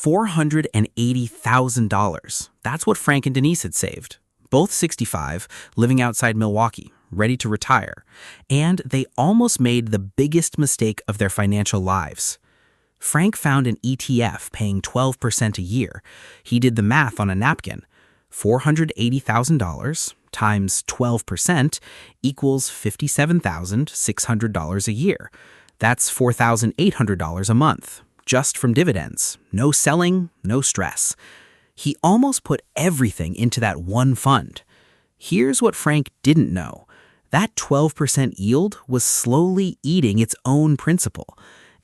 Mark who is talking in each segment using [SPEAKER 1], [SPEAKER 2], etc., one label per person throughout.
[SPEAKER 1] $480,000. That's what Frank and Denise had saved. Both 65, living outside Milwaukee, ready to retire. And they almost made the biggest mistake of their financial lives. Frank found an ETF paying 12% a year. He did the math on a napkin. $480,000 times 12% equals $57,600 a year. That's $4,800 a month, just from dividends. No selling, no stress. He almost put everything into that one fund. Here's what Frank didn't know. That 12% yield was slowly eating its own principal.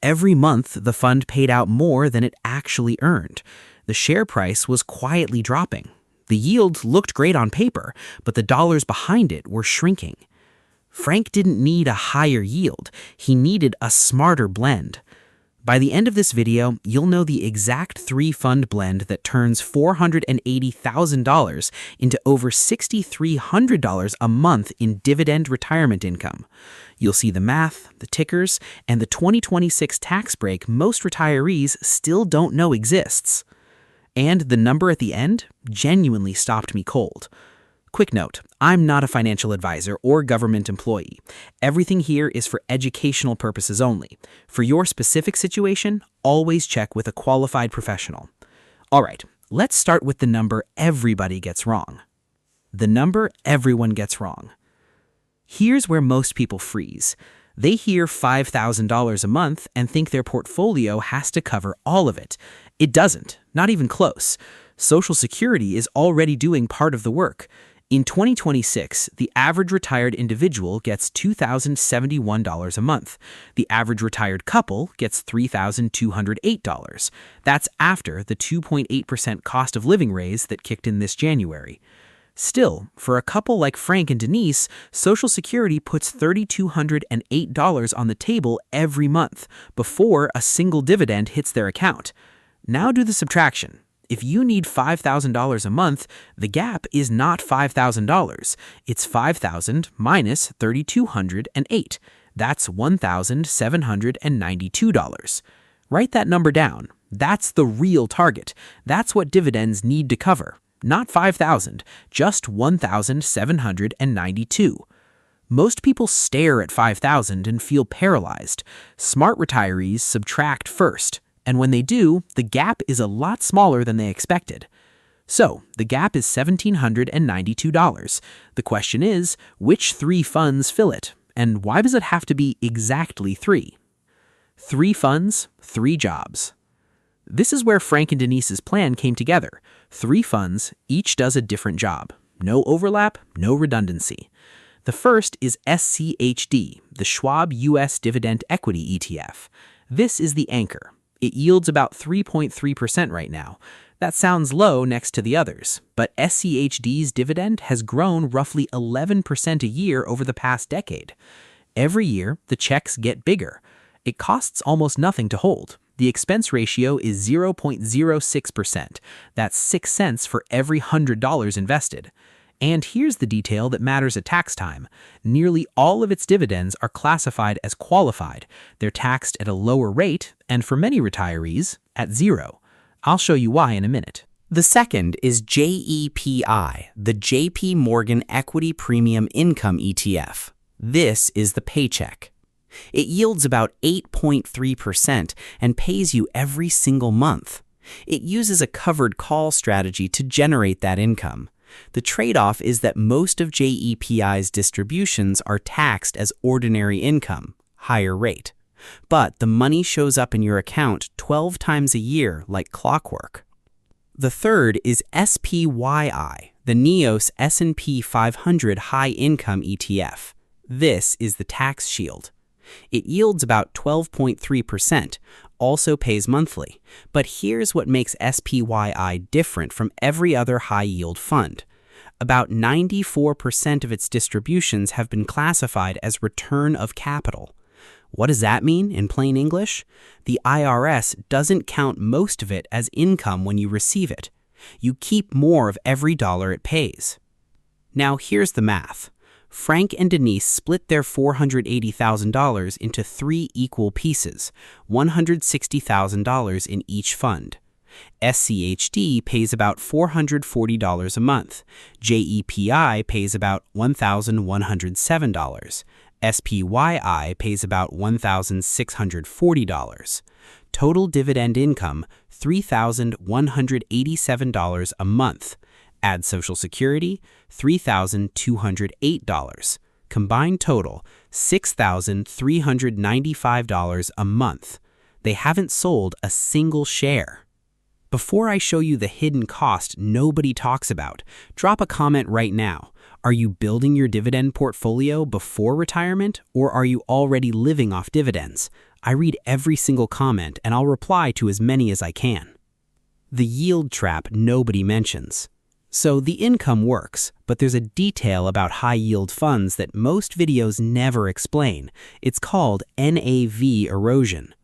[SPEAKER 1] Every month, the fund paid out more than it actually earned. The share price was quietly dropping. The yield looked great on paper, but the dollars behind it were shrinking. Frank didn't need a higher yield. He needed a smarter blend. By the end of this video, you'll know the exact three-fund blend that turns $480,000 into over $6,300 a month in dividend retirement income. You'll see the math, the tickers, and the 2026 tax break most retirees still don't know exists. And the number at the end genuinely stopped me cold. Quick note, I'm not a financial advisor or government employee. Everything here is for educational purposes only. For your specific situation, always check with a qualified professional. All right, let's start with the number everybody gets wrong. The number everyone gets wrong. Here's where most people freeze. They hear $5,000 a month and think their portfolio has to cover all of it. It doesn't, not even close. Social Security is already doing part of the work. In 2026, the average retired individual gets $2,071 a month. The average retired couple gets $3,208. That's after the 2.8% cost of living raise that kicked in this January. Still, for a couple like Frank and Denise, Social Security puts $3,208 on the table every month before a single dividend hits their account. Now do the subtraction. If you need $5,000 a month, the gap is not $5,000. It's $5,000 minus $3,208. That's $1,792. Write that number down. That's the real target. That's what dividends need to cover. Not $5,000, just $1,792. Most people stare at $5,000 and feel paralyzed. Smart retirees subtract first. And when they do, the gap is a lot smaller than they expected. So, the gap is $1,792. The question is, which three funds fill it? And why does it have to be exactly three? 3 funds, 3 jobs. This is where Frank and Denise's plan came together. 3 funds, each does a different job. No overlap, no redundancy. The first is SCHD, the Schwab U.S. Dividend Equity ETF. This is the anchor. It yields about 3.3% right now. That sounds low next to the others, but SCHD's dividend has grown roughly 11% a year over the past decade. Every year, the checks get bigger. It costs almost nothing to hold. The expense ratio is 0.06%. That's 6 cents for every $100 invested. And here's the detail that matters at tax time. Nearly all of its dividends are classified as qualified. They're taxed at a lower rate, and for many retirees, at 0. I'll show you why in a minute. The second is JEPI, the JP Morgan Equity Premium Income ETF. This is the paycheck. It yields about 8.3% and pays you every single month. It uses a covered call strategy to generate that income. The trade-off is that most of JEPI's distributions are taxed as ordinary income, higher rate. But the money shows up in your account 12 times a year like clockwork. The third is SPYI, the NEOS S&P 500 High Income ETF. This is the tax shield. It yields about 12.3%, also pays monthly. But here's what makes SPYI different from every other high-yield fund. About 94% of its distributions have been classified as return of capital. What does that mean in plain English? The IRS doesn't count most of it as income when you receive it. You keep more of every dollar it pays. Now here's the math. Frank and Denise split their $480,000 into 3 equal pieces, $160,000 in each fund. SCHD pays about $440 a month. JEPI pays about $1,107. SPYI pays about $1,640. Total dividend income, $3,187 a month. Add Social Security, $3,208. Combined total, $6,395 a month. They haven't sold a single share. Before I show you the hidden cost nobody talks about, drop a comment right now. Are you building your dividend portfolio before retirement, or are you already living off dividends? I read every single comment and I'll reply to as many as I can. The yield trap nobody mentions. So the income works, but there's a detail about high-yield funds that most videos never explain. It's called NAV erosion.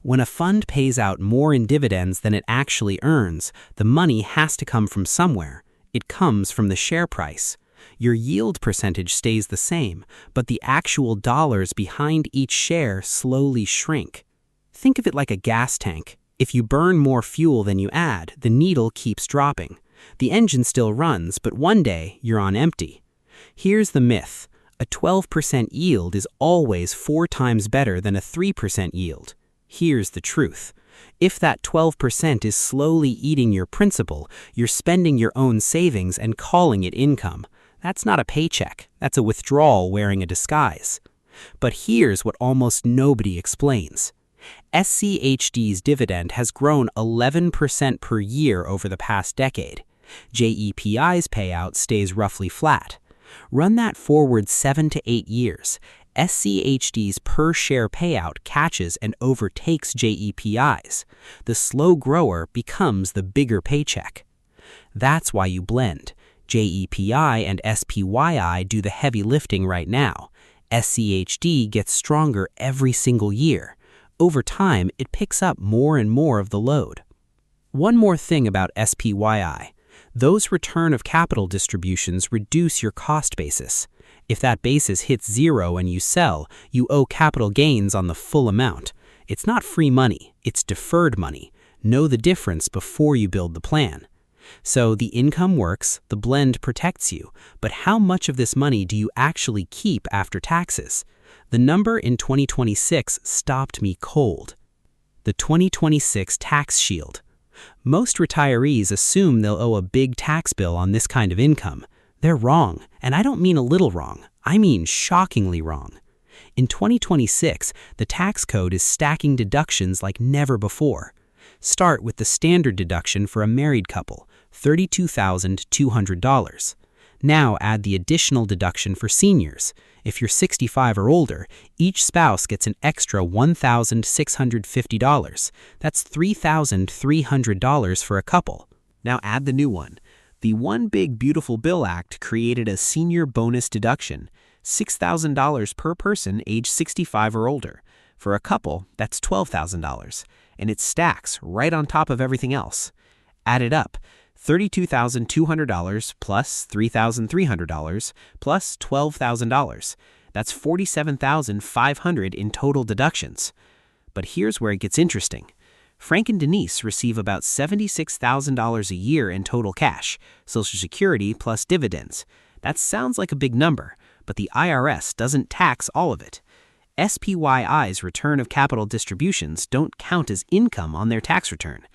[SPEAKER 1] When a fund pays out more in dividends than it actually earns, the money has to come from somewhere. It comes from the share price. Your yield percentage stays the same, but the actual dollars behind each share slowly shrink. Think of it like a gas tank. If you burn more fuel than you add, the needle keeps dropping. The engine still runs, but one day you're on empty. Here's the myth. A 12% yield is always 4 times better than a 3% yield. Here's the truth. If that 12% is slowly eating your principal, you're spending your own savings and calling it income. That's not a paycheck. That's a withdrawal wearing a disguise. But here's what almost nobody explains. SCHD's dividend has grown 11% per year over the past decade. JEPI's payout stays roughly flat. Run that forward 7 to 8 years. SCHD's per-share payout catches and overtakes JEPI's. The slow grower becomes the bigger paycheck. That's why you blend. JEPI and SPYI do the heavy lifting right now. SCHD gets stronger every single year. Over time, it picks up more and more of the load. One more thing about SPYI. Those return of capital distributions reduce your cost basis. If that basis hits zero and you sell, you owe capital gains on the full amount. It's not free money, it's deferred money. Know the difference before you build the plan. So the income works, the blend protects you, but how much of this money do you actually keep after taxes? The number in 2026 stopped me cold. The 2026 tax shield. Most retirees assume they'll owe a big tax bill on this kind of income. They're wrong, and I don't mean a little wrong. I mean shockingly wrong. In 2026, the tax code is stacking deductions like never before. Start with the standard deduction for a married couple, $32,200. Now add the additional deduction for seniors. If you're 65 or older, each spouse gets an extra $1,650. That's $3,300 for a couple. Now add the new one. The One Big Beautiful Bill Act created a senior bonus deduction, $6,000 per person age 65 or older. For a couple, that's $12,000, and it stacks right on top of everything else. Add it up. $32,200 plus $3,300 plus $12,000. That's $47,500 in total deductions. But here's where it gets interesting. Frank and Denise receive about $76,000 a year in total cash, Social Security plus dividends. That sounds like a big number, but the IRS doesn't tax all of it. SPYI's return of capital distributions don't count as income on their tax return.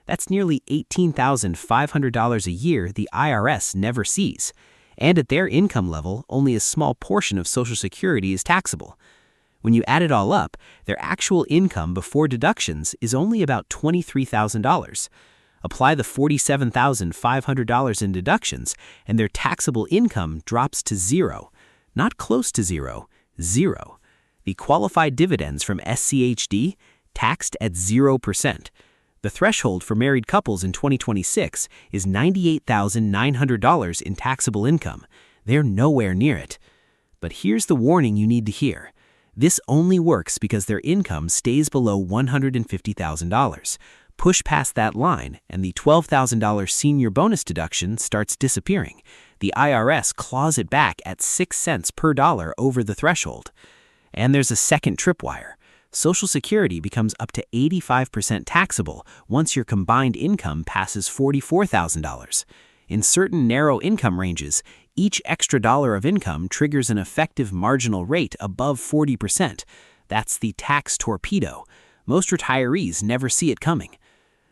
[SPEAKER 1] That's nearly $18,500 a year the IRS never sees. And at their income level, only a small portion of Social Security is taxable. When you add it all up, their actual income before deductions is only about $23,000. Apply the $47,500 in deductions, and their taxable income drops to zero. Not close to zero, zero. The qualified dividends from SCHD taxed at 0%. The threshold for married couples in 2026 is $98,900 in taxable income. They're nowhere near it. But here's the warning you need to hear. This only works because their income stays below $150,000. Push past that line, and the $12,000 senior bonus deduction starts disappearing. The IRS claws it back at 6 cents per dollar over the threshold. And there's a second tripwire. Social Security becomes up to 85% taxable once your combined income passes $44,000. In certain narrow income ranges, each extra dollar of income triggers an effective marginal rate above 40%. That's the tax torpedo. Most retirees never see it coming.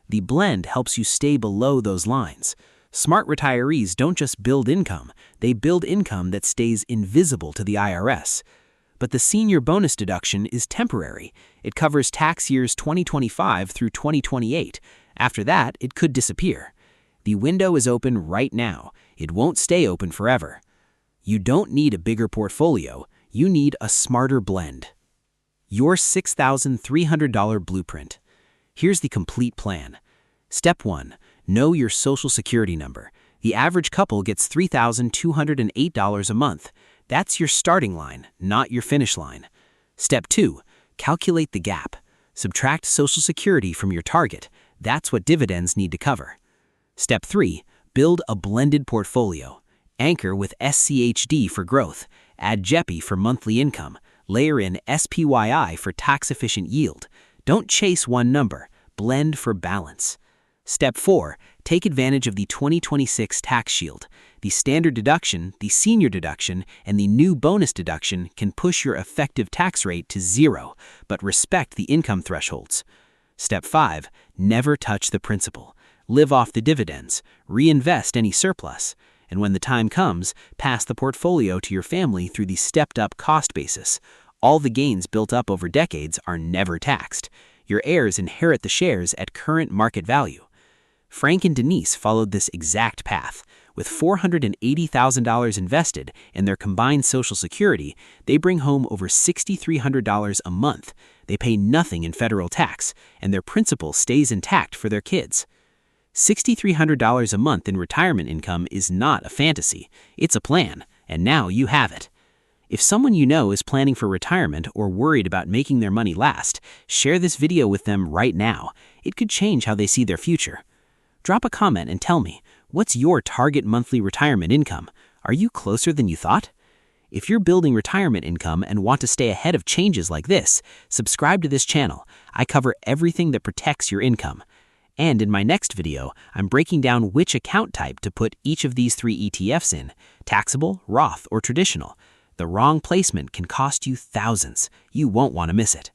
[SPEAKER 1] The blend helps you stay below those lines. Smart retirees don't just build income, they build income that stays invisible to the IRS. But the senior bonus deduction is temporary. It covers tax years 2025 through 2028. After that, it could disappear. The window is open right now. It won't stay open forever. You don't need a bigger portfolio. You need a smarter blend. Your $6,300 blueprint. Here's the complete plan. Step 1. Know your Social Security number. The average couple gets $3,208 a month. That's your starting line, not your finish line. Step 2. Calculate the gap. Subtract Social Security from your target. That's what dividends need to cover. Step 3. Build a blended portfolio. Anchor with SCHD for growth. Add JEPI for monthly income. Layer in SPYI for tax-efficient yield. Don't chase one number. Blend for balance. Step 4. Take advantage of the 2026 tax shield. The standard deduction, the senior deduction, and the new bonus deduction can push your effective tax rate to 0, but respect the income thresholds. Step 5. Never touch the principal. Live off the dividends. Reinvest any surplus. And when the time comes, pass the portfolio to your family through the stepped-up cost basis. All the gains built up over decades are never taxed. Your heirs inherit the shares at current market value. Frank and Denise followed this exact path. With $480,000 invested in their combined Social Security, they bring home over $6,300 a month. They pay nothing in federal tax, and their principal stays intact for their kids. $6,300 a month in retirement income is not a fantasy. It's a plan, and now you have it. If someone you know is planning for retirement or worried about making their money last, share this video with them right now. It could change how they see their future. Drop a comment and tell me, what's your target monthly retirement income? Are you closer than you thought? If you're building retirement income and want to stay ahead of changes like this, subscribe to this channel. I cover everything that protects your income. And in my next video, I'm breaking down which account type to put each of these 3 ETFs in: taxable, Roth, or traditional. The wrong placement can cost you thousands. You won't want to miss it.